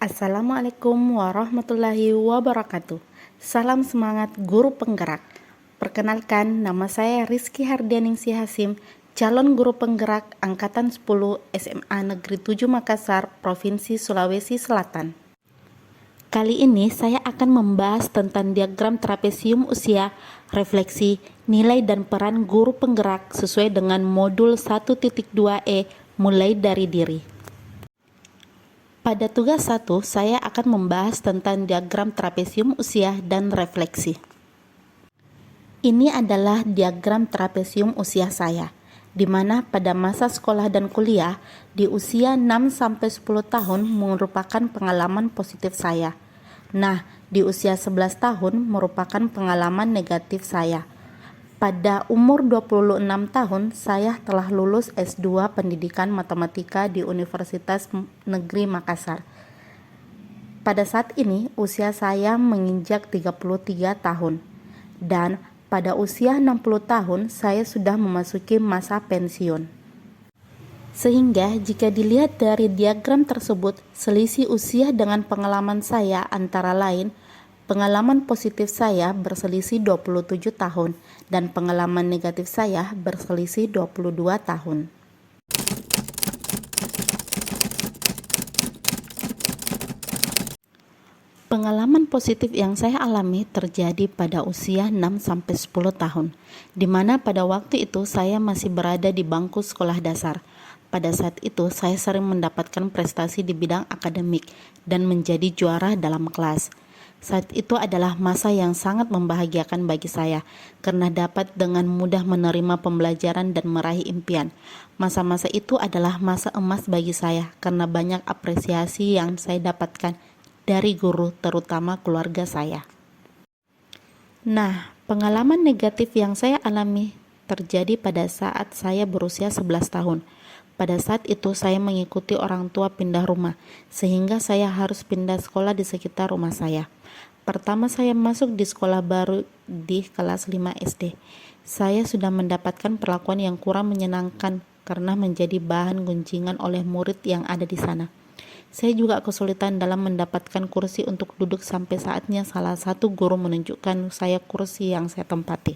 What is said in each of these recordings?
Assalamualaikum warahmatullahi wabarakatuh. Salam semangat guru penggerak. Perkenalkan, nama saya Rizky Hardianingsi Hasim, calon guru penggerak Angkatan 10 SMA Negeri 7 Makassar, Provinsi Sulawesi Selatan. Kali ini saya akan membahas tentang diagram trapesium usia, refleksi, nilai dan peran guru penggerak sesuai dengan modul 1.2e mulai dari diri. Pada tugas 1, saya akan membahas tentang diagram trapesium usia dan refleksi. Ini adalah diagram trapesium usia saya, di mana pada masa sekolah dan kuliah di usia 6-10 tahun merupakan pengalaman positif saya. Nah, di usia 11 tahun merupakan pengalaman negatif saya. Pada umur 26 tahun, saya telah lulus S2 Pendidikan Matematika di Universitas Negeri Makassar. Pada saat ini, usia saya menginjak 33 tahun. Dan pada usia 60 tahun, saya sudah memasuki masa pensiun. Sehingga jika dilihat dari diagram tersebut, selisih usia dengan pengalaman saya antara lain, pengalaman positif saya berselisih 27 tahun dan pengalaman negatif saya berselisih 22 tahun. Pengalaman positif yang saya alami terjadi pada usia 6-10 tahun, di mana pada waktu itu saya masih berada di bangku sekolah dasar. Pada saat itu saya sering mendapatkan prestasi di bidang akademik dan menjadi juara dalam kelas. Saat itu adalah masa yang sangat membahagiakan bagi saya karena dapat dengan mudah menerima pembelajaran dan meraih impian. Masa-masa itu adalah masa emas bagi saya karena banyak apresiasi yang saya dapatkan dari guru, terutama keluarga saya. Nah, pengalaman negatif yang saya alami terjadi pada saat saya berusia 11 tahun. Pada saat itu saya mengikuti orang tua pindah rumah, sehingga saya harus pindah sekolah di sekitar rumah saya. Pertama saya masuk di sekolah baru di kelas 5 SD. Saya sudah mendapatkan perlakuan yang kurang menyenangkan karena menjadi bahan gunjingan oleh murid yang ada di sana. Saya juga kesulitan dalam mendapatkan kursi untuk duduk sampai saatnya salah satu guru menunjukkan saya kursi yang saya tempati.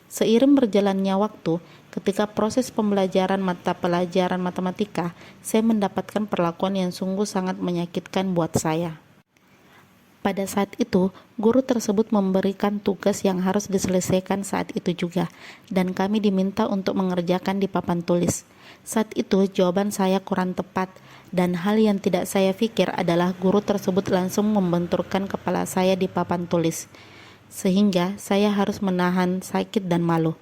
Seiring berjalannya waktu, ketika proses pembelajaran mata pelajaran matematika, saya mendapatkan perlakuan yang sungguh sangat menyakitkan buat saya. Pada saat itu, guru tersebut memberikan tugas yang harus diselesaikan saat itu juga, dan kami diminta untuk mengerjakan di papan tulis. Saat itu, jawaban saya kurang tepat, dan hal yang tidak saya pikir adalah guru tersebut langsung membenturkan kepala saya di papan tulis, sehingga saya harus menahan sakit dan malu.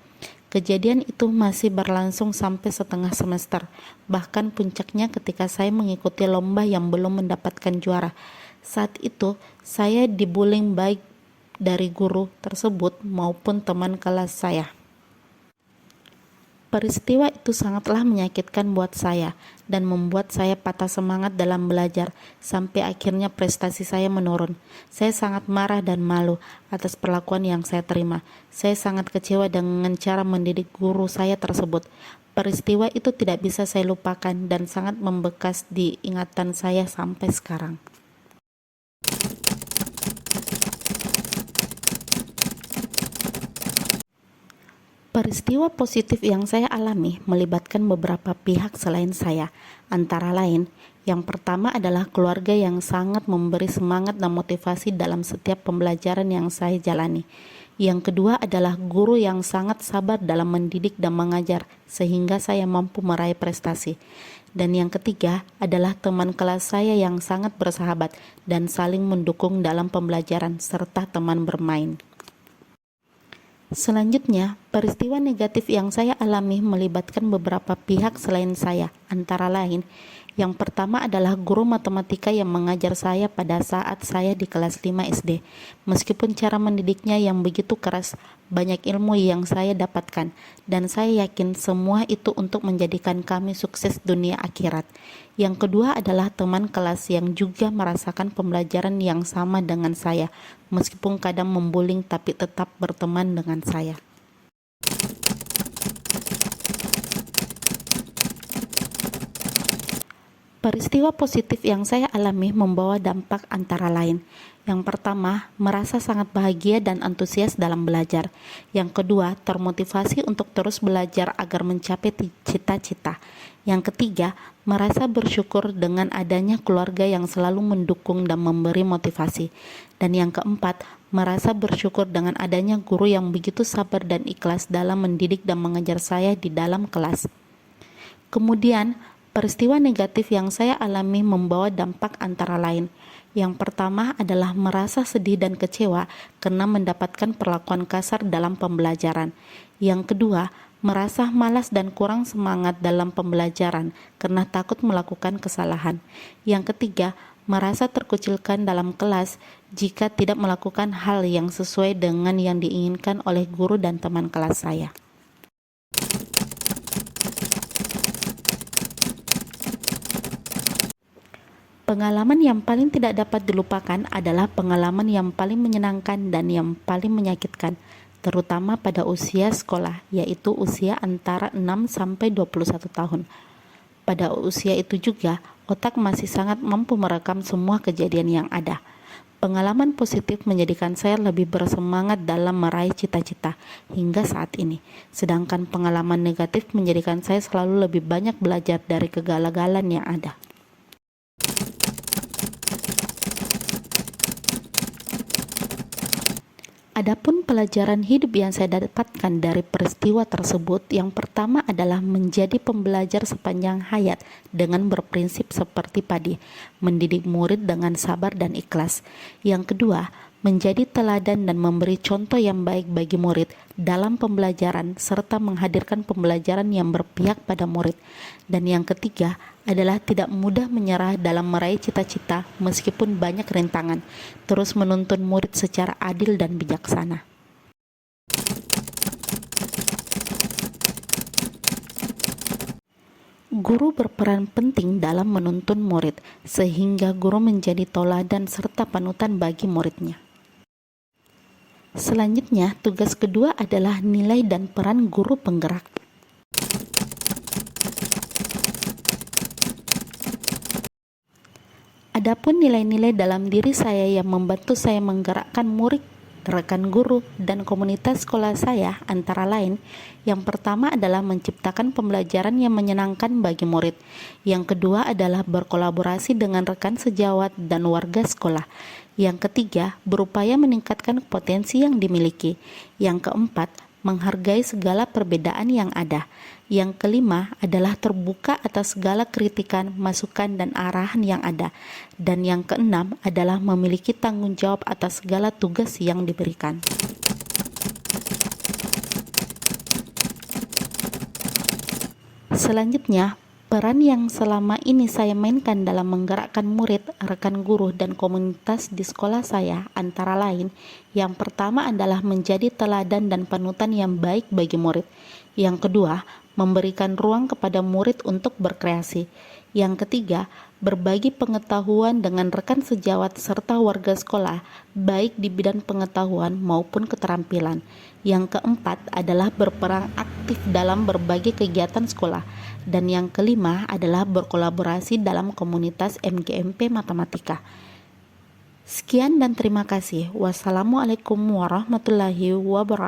Kejadian itu masih berlangsung sampai setengah semester, bahkan puncaknya ketika saya mengikuti lomba yang belum mendapatkan juara. Saat itu, saya dibullying baik dari guru tersebut maupun teman kelas saya. Peristiwa itu sangatlah menyakitkan buat saya dan membuat saya patah semangat dalam belajar sampai akhirnya prestasi saya menurun. Saya sangat marah dan malu atas perlakuan yang saya terima. Saya sangat kecewa dengan cara mendidik guru saya tersebut. Peristiwa itu tidak bisa saya lupakan dan sangat membekas di ingatan saya sampai sekarang. Peristiwa positif yang saya alami melibatkan beberapa pihak selain saya, antara lain, yang pertama adalah keluarga yang sangat memberi semangat dan motivasi dalam setiap pembelajaran yang saya jalani. Yang kedua adalah guru yang sangat sabar dalam mendidik dan mengajar sehingga saya mampu meraih prestasi. Dan yang ketiga adalah teman kelas saya yang sangat bersahabat dan saling mendukung dalam pembelajaran serta teman bermain. Selanjutnya, peristiwa negatif yang saya alami melibatkan beberapa pihak selain saya, antara lain, yang pertama adalah guru matematika yang mengajar saya pada saat saya di kelas 5 SD. Meskipun cara mendidiknya yang begitu keras, banyak ilmu yang saya dapatkan, dan saya yakin semua itu untuk menjadikan kami sukses dunia akhirat. Yang kedua adalah teman kelas yang juga merasakan pembelajaran yang sama dengan saya, meskipun kadang membullying tapi tetap berteman dengan saya. Peristiwa positif yang saya alami membawa dampak antara lain. Yang pertama, merasa sangat bahagia dan antusias dalam belajar. Yang kedua, termotivasi untuk terus belajar agar mencapai cita-cita. Yang ketiga, merasa bersyukur dengan adanya keluarga yang selalu mendukung dan memberi motivasi. Dan yang keempat, merasa bersyukur dengan adanya guru yang begitu sabar dan ikhlas dalam mendidik dan mengajar saya di dalam kelas. Kemudian, peristiwa negatif yang saya alami membawa dampak antara lain. Yang pertama adalah merasa sedih dan kecewa karena mendapatkan perlakuan kasar dalam pembelajaran. Yang kedua, merasa malas dan kurang semangat dalam pembelajaran karena takut melakukan kesalahan. Yang ketiga, merasa terkucilkan dalam kelas jika tidak melakukan hal yang sesuai dengan yang diinginkan oleh guru dan teman kelas saya. Pengalaman yang paling tidak dapat dilupakan adalah pengalaman yang paling menyenangkan dan yang paling menyakitkan, terutama pada usia sekolah, yaitu usia antara 6 sampai 21 tahun. Pada usia itu juga, otak masih sangat mampu merekam semua kejadian yang ada. Pengalaman positif menjadikan saya lebih bersemangat dalam meraih cita-cita hingga saat ini. Sedangkan pengalaman negatif menjadikan saya selalu lebih banyak belajar dari kegagalan yang ada. Adapun pelajaran hidup yang saya dapatkan dari peristiwa tersebut, yang pertama adalah menjadi pembelajar sepanjang hayat dengan berprinsip seperti Padi, mendidik murid dengan sabar dan ikhlas. Yang kedua, menjadi teladan dan memberi contoh yang baik bagi murid dalam pembelajaran serta menghadirkan pembelajaran yang berpihak pada murid. Dan yang ketiga adalah tidak mudah menyerah dalam meraih cita-cita meskipun banyak rintangan, terus menuntun murid secara adil dan bijaksana. Guru berperan penting dalam menuntun murid, sehingga guru menjadi teladan serta panutan bagi muridnya. Selanjutnya, tugas kedua adalah nilai dan peran guru penggerak. Adapun nilai-nilai dalam diri saya yang membantu saya menggerakkan murid, rekan guru, dan komunitas sekolah saya antara lain, yang pertama adalah menciptakan pembelajaran yang menyenangkan bagi murid. Yang kedua adalah berkolaborasi dengan rekan sejawat dan warga sekolah. Yang ketiga, berupaya meningkatkan potensi yang dimiliki. Yang keempat, menghargai segala perbedaan yang ada. Yang kelima adalah terbuka atas segala kritikan, masukan, dan arahan yang ada. Dan yang keenam adalah memiliki tanggung jawab atas segala tugas yang diberikan. Selanjutnya, peran yang selama ini saya mainkan dalam menggerakkan murid, rekan guru, dan komunitas di sekolah saya antara lain, yang pertama adalah menjadi teladan dan panutan yang baik bagi murid. Yang kedua, memberikan ruang kepada murid untuk berkreasi. Yang ketiga, berbagi pengetahuan dengan rekan sejawat serta warga sekolah, baik di bidang pengetahuan maupun keterampilan. Yang keempat adalah berperan aktif dalam berbagai kegiatan sekolah. Dan yang kelima adalah berkolaborasi dalam komunitas MGMP Matematika. Sekian dan terima kasih. Wassalamualaikum warahmatullahi wabarakatuh.